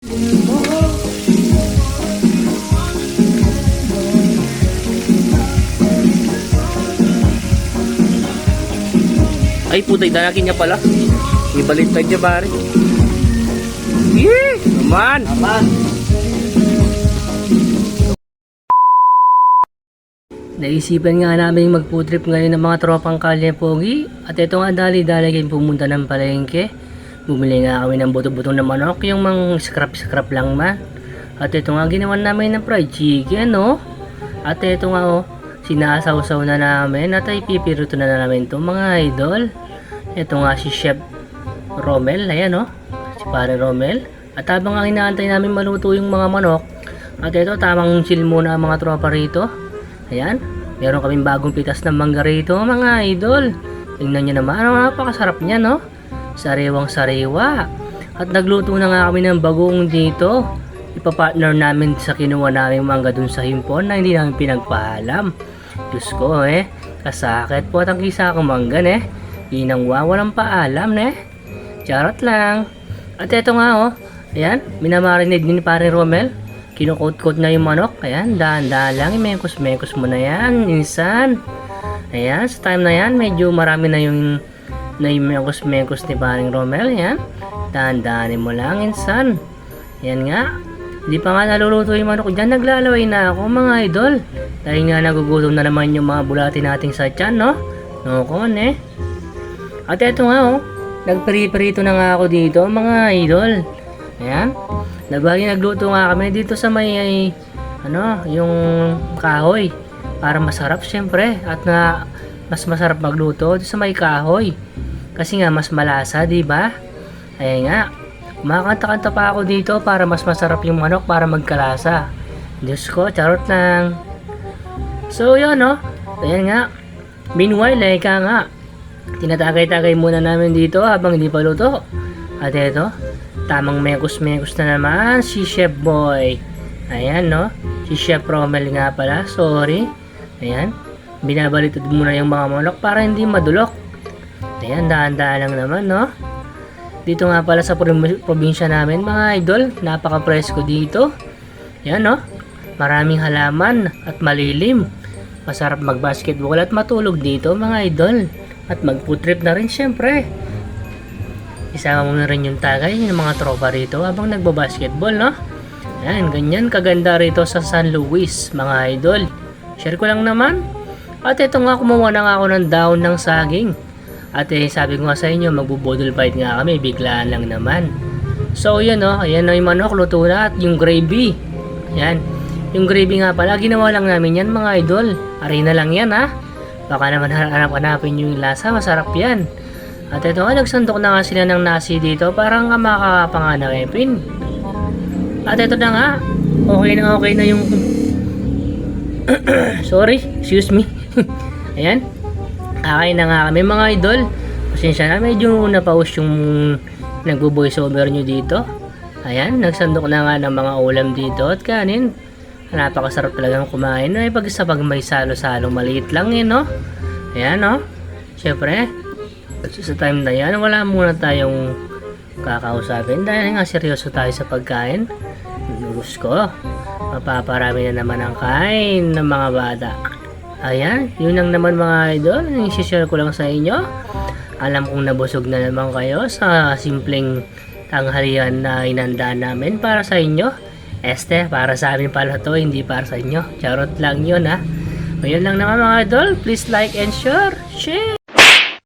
Ay putay, danakin niya pala. Ibaliktad niya pare. Yee! Naman! Naman! Naisipan nga namin mag-food trip ngayon ng mga tropang kalye pogi. At ito nga dali-dali kayong pumunta ng palengke. Bumili nga kami ng buto-buto na manok, yung mga scrap-scrap lang man. At ito nga ginawa namin ng fried chicken, no? At ito nga sinasaw-saw na namin at ay pipirito na namin ito mga idol. Ito nga si Chef Romel, ayan no? Si Pare Romel. At habang nga inaantay namin maluto yung mga manok, at ito tamang chill muna ang mga tropa rito. Ayan, meron kaming bagong pitas ng mangga rito mga idol. Tingnan nyo naman, napakasarap niya no? Sariwang sariwa. At nagluto na nga kami ng bagong dito. Ipapartner namin sa kinuha namin mangga dun sa himpon na hindi namin pinagpaalam. Diyos ko kasakit po at ang kisa akong mangga Inangwa, walang paalam Charot lang. At eto nga ayan, minamarinate din ni Pare Romel. Kinukot-kot na yung manok. Ayan, dahan-dahan lang. Mekos-mekos mo na yan. Insan. Ayan, sa time na yan, medyo marami na yung mekos-mekos ni Paring Romel. Ayan, dahan-dahanin mo lang, insan. Ayan nga. Hindi pa nga naluluto yung manok dyan. Naglalaway na ako, mga idol. Dahil nga nagugutom na naman yung mga bulati nating sa tiyan, no? Nokon, At eto nga, nagperi-perito na nga ako dito, mga idol. Ayan. Nabagi nagluto nga kami dito sa may yung kahoy para masarap syempre at mas masarap magluto sa may kahoy kasi nga mas malasa, di ba? Ayan nga. Kumakanta-kanta pa ako dito para mas masarap yung manok para magkalasa. Diyos ko, charot lang. So yun ayan nga. Meanwhile, nga tinatagay-tagay muna namin dito habang hindi pa luto. At eto, tamang mekos-mekos na naman si Chef Boy. Ayan si Chef Romel nga pala, sorry. Ayan, binabalitod muna yung mga manok para hindi madulok. Ayan, dahan-dahan lang naman Dito nga pala sa probinsya namin mga idol, napaka-presko dito. Ayan maraming halaman at malilim. Masarap mag-basketball at matulog dito mga idol. At mag-food trip na rin syempre. Isama mo na rin yung tagay ng mga tropa rito habang nagbabasketball, Ayan, ganyan kaganda rito sa San Luis, mga idol. Share ko lang naman. At ito nga, kumuha na nga ako ng daon ng saging. At sabi ko nga sa inyo, magbubodol fight nga kami, biglaan lang naman. So, yan ayan yung manok, luto na at yung gravy. Ayan, yung gravy nga pala, ginawa lang namin yan, mga idol. Arena lang yan, Baka naman hanap-hanapin yung lasa, masarap yan. At ito nga, nagsandok na nga sila ng nasi dito, parang makapanganakipin. At ito na nga, okay na yung sorry, excuse me. Ayan, kakain na nga kami mga idol. Pasensya na, medyo napaus yung nagbo-voice over nyo dito. Ayan, nagsandok na nga ng mga ulam dito at kanin. Napakasarap talagang kumain pag may salo-salo, maliit lang Ayan syempre sa time na yan, wala muna tayong kakausapin dahil nga seryoso tayo sa pagkain. Lulus ko, mapaparami na naman ang kain ng mga bata. Ayan, yun lang naman mga idol, i-share ko lang sa inyo. Alam kong nabusog na naman kayo sa simpleng tanghalian na inandaan namin para sa inyo. Para sa amin pala to, hindi para sa inyo. Charot lang yun Ngayon lang naman mga idol, please like and share.